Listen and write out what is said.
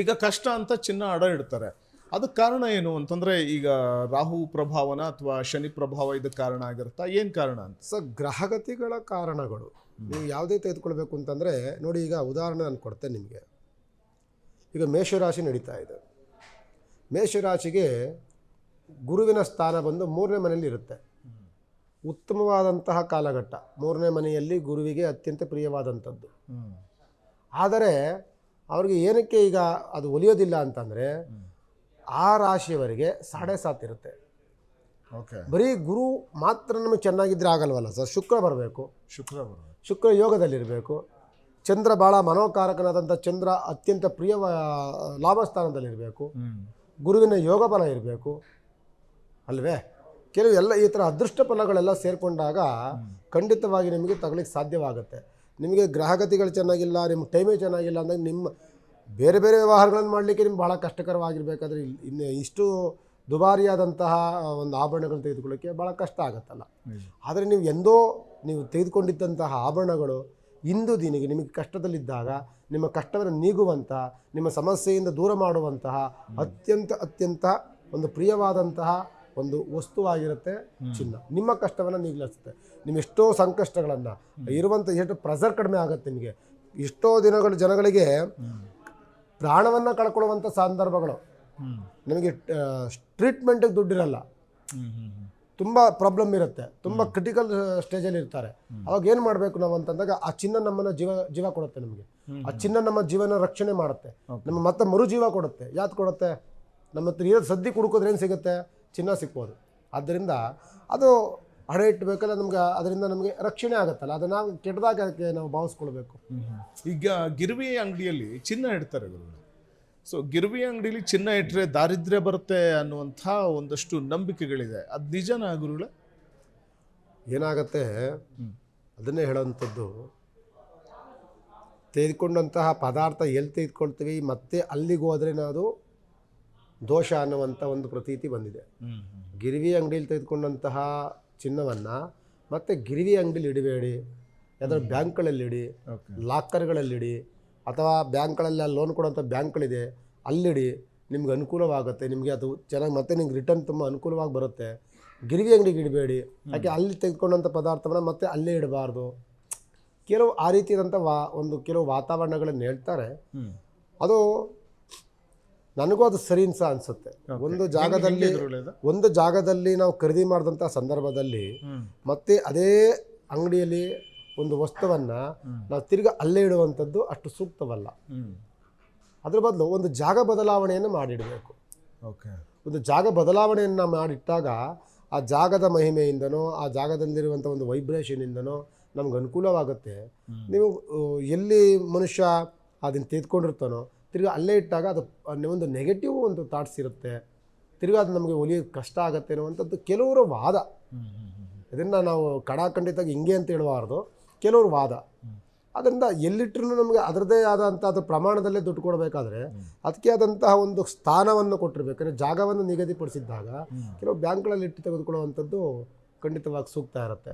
ಈಗ ಕಷ್ಟ ಅಂತ ಚಿನ್ನ ಅಡ ಇಡ್ತಾರೆ. ಅದಕ್ಕೆ ಕಾರಣ ಏನು ಅಂತಂದ್ರೆ ಈಗ ರಾಹು ಪ್ರಭಾವನ ಅಥವಾ ಶನಿ ಪ್ರಭಾವ ಇದಕ್ಕೆ ಕಾರಣ ಆಗಿರುತ್ತಾ, ಏನು ಕಾರಣ ಅಂತ? ಸರ್, ಗ್ರಹಗತಿಗಳ ಕಾರಣಗಳು ನೀವು ಯಾವುದೇ ತೆಗೆದುಕೊಳ್ಬೇಕು ಅಂತಂದರೆ ನೋಡಿ, ಈಗ ಉದಾಹರಣೆ ನಾನು ಕೊಡ್ತೇನೆ ನಿಮಗೆ. ಈಗ ಮೇಷರಾಶಿ ನಡೀತಾ ಇದೆ. ಮೇಷರಾಶಿಗೆ ಗುರುವಿನ ಸ್ಥಾನ ಬಂದು 3ನೇ ಮನೆಯಲ್ಲಿ ಇರುತ್ತೆ. ಉತ್ತಮವಾದಂತಹ ಕಾಲಘಟ್ಟ. 3ನೇ ಮನೆಯಲ್ಲಿ ಗುರುವಿಗೆ ಅತ್ಯಂತ ಪ್ರಿಯವಾದಂಥದ್ದು. ಆದರೆ ಅವ್ರಿಗೆ ಏನಕ್ಕೆ ಈಗ ಅದು ಒಲಿಯೋದಿಲ್ಲ ಅಂತಂದರೆ ಆ ರಾಶಿಯವರಿಗೆ 7.5 ಇರುತ್ತೆ. ಓಕೆ. ಬರೀ ಗುರು ಮಾತ್ರ ನಮಗೆ ಚೆನ್ನಾಗಿದ್ದರೆ ಆಗಲ್ವಲ್ಲ ಸರ್. ಶುಕ್ರ ಬರಬೇಕು, ಶುಕ್ರ ಯೋಗದಲ್ಲಿರಬೇಕು. ಚಂದ್ರ ಭಾಳ ಮನೋಕಾರಕನಾದಂಥ ಚಂದ್ರ ಅತ್ಯಂತ ಪ್ರಿಯ ಲಾಭಸ್ಥಾನದಲ್ಲಿರಬೇಕು. ಗುರುವಿನ ಯೋಗ ಬಲ ಇರಬೇಕು ಅಲ್ವೇ. ಕೆಲವು ಎಲ್ಲ ಈ ಥರ ಅದೃಷ್ಟ ಫಲಗಳೆಲ್ಲ ಸೇರಿಕೊಂಡಾಗ ಖಂಡಿತವಾಗಿ ನಿಮಗೆ ತಗೊಳ್ಳಿಕ್ಕೆ ಸಾಧ್ಯವಾಗುತ್ತೆ. ನಿಮಗೆ ಗ್ರಹಗತಿಗಳು ಚೆನ್ನಾಗಿಲ್ಲ, ನಿಮ್ಮ ಟೈಮೇ ಚೆನ್ನಾಗಿಲ್ಲ ಅಂದಾಗ ನಿಮ್ಮ ಬೇರೆ ಬೇರೆ ವ್ಯವಹಾರಗಳನ್ನು ಮಾಡಲಿಕ್ಕೆ ನಿಮ್ಗೆ ಭಾಳ ಕಷ್ಟಕರವಾಗಿರಬೇಕಾದ್ರೆ ಇನ್ನು ಇಷ್ಟು ದುಬಾರಿಯಾದಂತಹ ಒಂದು ಆಭರಣಗಳನ್ನು ತೆಗೆದುಕೊಳ್ಳೋಕ್ಕೆ ಭಾಳ ಕಷ್ಟ ಆಗುತ್ತಲ್ಲ. ಆದರೆ ನೀವು ಎಂದೋ ನೀವು ತೆಗೆದುಕೊಂಡಿದ್ದಂತಹ ಆಭರಣಗಳು ಇಂದು ದಿನಿಗೆ ನಿಮಗೆ ಕಷ್ಟದಲ್ಲಿದ್ದಾಗ ನಿಮ್ಮ ಕಷ್ಟವನ್ನು ನೀಗುವಂಥ, ನಿಮ್ಮ ಸಮಸ್ಯೆಯಿಂದ ದೂರ ಮಾಡುವಂತಹ ಅತ್ಯಂತ ಒಂದು ಪ್ರಿಯವಾದಂತಹ ಒಂದು ವಸ್ತುವಾಗಿರುತ್ತೆ ಚಿನ್ನ. ನಿಮ್ಮ ಕಷ್ಟವನ್ನು ನೀಗಿಸುತ್ತೆ. ನಿಮ್ಮ ಎಷ್ಟೋ ಸಂಕಷ್ಟಗಳನ್ನು ಇರುವಂಥ ಎಷ್ಟು ಪ್ರೆಸರ್ ಕಡಿಮೆ ಆಗುತ್ತೆ ನಿಮಗೆ. ಎಷ್ಟೋ ದಿನಗಳು ಜನಗಳಿಗೆ ಪ್ರಾಣವನ್ನು ಕಳ್ಕೊಳ್ಳುವಂಥ ಸಂದರ್ಭಗಳು. ನಿಮಗೆ ಟ್ರೀಟ್ಮೆಂಟಿಗೆ ದುಡ್ಡಿರಲ್ಲ, ತುಂಬ ಪ್ರಾಬ್ಲಮ್ ಇರುತ್ತೆ, ತುಂಬ ಕ್ರಿಟಿಕಲ್ ಸ್ಟೇಜಲ್ಲಿ ಇರ್ತಾರೆ. ಅವಾಗ ಏನು ಮಾಡಬೇಕು ನಾವು ಅಂತಂದಾಗ ಆ ಚಿನ್ನ ನಮ್ಮನ್ನು ಜೀವ ಕೊಡುತ್ತೆ ನಮಗೆ. ಆ ಚಿನ್ನ ನಮ್ಮ ಜೀವನ ರಕ್ಷಣೆ ಮಾಡುತ್ತೆ, ನಮ್ಮ ಮತ್ತೆ ಮರುಜೀವ ಕೊಡುತ್ತೆ. ಯಾಕೆ ಕೊಡುತ್ತೆ? ನಮ್ಮ ಹತ್ರ ಇರೋದು ಸದ್ಯಕ್ಕೆ ಹುಡುಕೋದ್ರೆ ಏನು ಸಿಗುತ್ತೆ? ಚಿನ್ನ ಸಿಗ್ಬೋದು. ಆದ್ದರಿಂದ ಅದು ಹಡೆ ಇಟ್ಟಬೇಕಲ್ಲ, ನಮ್ಗೆ ಅದರಿಂದ ನಮಗೆ ರಕ್ಷಣೆ ಆಗುತ್ತಲ್ಲ, ಅದನ್ನು ನಾವು ಕೆಟ್ಟದಾಗಕ್ಕೆ ನಾವು ಭಾವಿಸ್ಕೊಳ್ಬೇಕು. ಈಗ ಗಿರ್ವಿ ಅಂಗಡಿಯಲ್ಲಿ ಚಿನ್ನ ಇಡ್ತಾರೆ ಗುರುಗಳೇ. ಸೊ ಗಿರ್ವಿ ಅಂಗಡಿಯಲ್ಲಿ ಚಿನ್ನ ಇಟ್ಟರೆ ದಾರಿದ್ರ್ಯ ಬರುತ್ತೆ ಅನ್ನುವಂಥ ಒಂದಷ್ಟು ನಂಬಿಕೆಗಳಿದೆ. ಅದು ನಿಜನಾ ಗುರುಗಳೇ? ಏನಾಗತ್ತೆ ಅದನ್ನೇ ಹೇಳೋವಂಥದ್ದು, ತೆಗೆದುಕೊಂಡಂತಹ ಪದಾರ್ಥ ಎಲ್ಲಿ ತೆಗೆದುಕೊಳ್ತೀವಿ ಮತ್ತೆ ಅಲ್ಲಿಗೆ ಹೋದ್ರೆ ಅದು ದೋಷ ಅನ್ನುವಂಥ ಒಂದು ಪ್ರತೀತಿ ಬಂದಿದೆ. ಗಿರ್ವಿ ಅಂಗಡಿಯಲ್ಲಿ ತೆಗೆದುಕೊಂಡಂತಹ ಚಿನ್ನವನ್ನು ಮತ್ತೆ ಗಿರ್ವಿ ಅಂಗಡಿಲಿ ಇಡಬೇಡಿ. ಯಾವ್ದಾದ್ರು ಬ್ಯಾಂಕ್ಗಳಲ್ಲಿ ಲಾಕರ್ಗಳಲ್ಲಿಡಿ, ಅಥವಾ ಬ್ಯಾಂಕ್ಗಳಲ್ಲಿ ಲೋನ್ ಕೊಡುವಂಥ ಬ್ಯಾಂಕ್ಗಳಿದೆ ಅಲ್ಲಿಡಿ. ನಿಮ್ಗೆ ಅನುಕೂಲವಾಗುತ್ತೆ, ನಿಮಗೆ ಅದು ಚೆನ್ನಾಗಿ ಮತ್ತೆ ನಿಮ್ಗೆ ರಿಟರ್ನ್ ತುಂಬ ಅನುಕೂಲವಾಗಿ ಬರುತ್ತೆ. ಗಿರ್ವಿ ಅಂಗಡಿಗೆ ಇಡಬೇಡಿ. ಯಾಕೆ ಅಲ್ಲಿ ತೆಗೆದುಕೊಂಡಂಥ ಪದಾರ್ಥವನ್ನು ಮತ್ತೆ ಅಲ್ಲೇ ಇಡಬಾರ್ದು. ಕೆಲವು ಆ ರೀತಿಯಾದಂಥ ಕೆಲವು ವಾತಾವರಣಗಳನ್ನು ಹೇಳ್ತಾರೆ. ಅದು ನನಗೂ ಅದು ಸರಿ ಅನಿಸುತ್ತೆ. ಒಂದು ಜಾಗದಲ್ಲಿ ನಾವು ಖರೀದಿ ಮಾಡಿದಂಥ ಸಂದರ್ಭದಲ್ಲಿ ಮತ್ತೆ ಅದೇ ಅಂಗಡಿಯಲ್ಲಿ ಒಂದು ವಸ್ತುವನ್ನು ನಾವು ತಿರ್ಗಿ ಅಲ್ಲೇ ಇಡುವಂಥದ್ದು ಅಷ್ಟು ಸೂಕ್ತವಲ್ಲ. ಅದ್ರ ಬದಲು ಒಂದು ಜಾಗ ಬದಲಾವಣೆಯನ್ನು ಮಾಡಿಡಬೇಕು. ಒಂದು ಜಾಗ ಬದಲಾವಣೆಯನ್ನು ಮಾಡಿಟ್ಟಾಗ ಆ ಜಾಗದ ಮಹಿಮೆಯಿಂದನೋ ಆ ಜಾಗದಲ್ಲಿರುವಂಥ ಒಂದು ವೈಬ್ರೇಷನಿಂದನೋ ನಮ್ಗೆ ಅನುಕೂಲವಾಗುತ್ತೆ. ನೀವು ಎಲ್ಲಿ ಮನುಷ್ಯ ಅದನ್ನು ತೆಗೆದುಕೊಂಡಿರ್ತಾನೋ ತಿರ್ಗಿ ಅಲ್ಲೇ ಇಟ್ಟಾಗ ಅದು ಒಂದು ನೆಗೆಟಿವ್ ಒಂದು ಥಾಟ್ಸ್ ಇರುತ್ತೆ. ತಿರ್ಗಿ ಅದು ನಮಗೆ ಒಲಿಯೋದು ಕಷ್ಟ ಆಗುತ್ತೆ ಅನ್ನುವಂಥದ್ದು ಕೆಲವರು ವಾದ. ಇದನ್ನು ನಾವು ಕಡಾಖಂಡಿತವಾಗಿ ಹಿಂಗೆ ಅಂತ ಹೇಳಬಾರ್ದು, ಕೆಲವರು ವಾದ. ಅದರಿಂದ ಎಲ್ಲಿಟ್ಟರೂ ನಮಗೆ ಅದರದೇ ಆದಂಥ ಅದು ಪ್ರಮಾಣದಲ್ಲೇ ದುಡ್ಡು ಕೊಡಬೇಕಾದ್ರೆ ಅದಕ್ಕೆ ಆದಂತಹ ಒಂದು ಸ್ಥಾನವನ್ನು ಕೊಟ್ಟಿರ್ಬೇಕಾದ್ರೆ ಜಾಗವನ್ನು ನಿಗದಿಪಡಿಸಿದ್ದಾಗ ಕೆಲವು ಬ್ಯಾಂಕ್ಗಳಲ್ಲಿ ಇಟ್ಟು ತೆಗೆದುಕೊಳ್ಳುವಂಥದ್ದು ಖಂಡಿತವಾಗಿ ಸೂಕ್ತ ಇರುತ್ತೆ.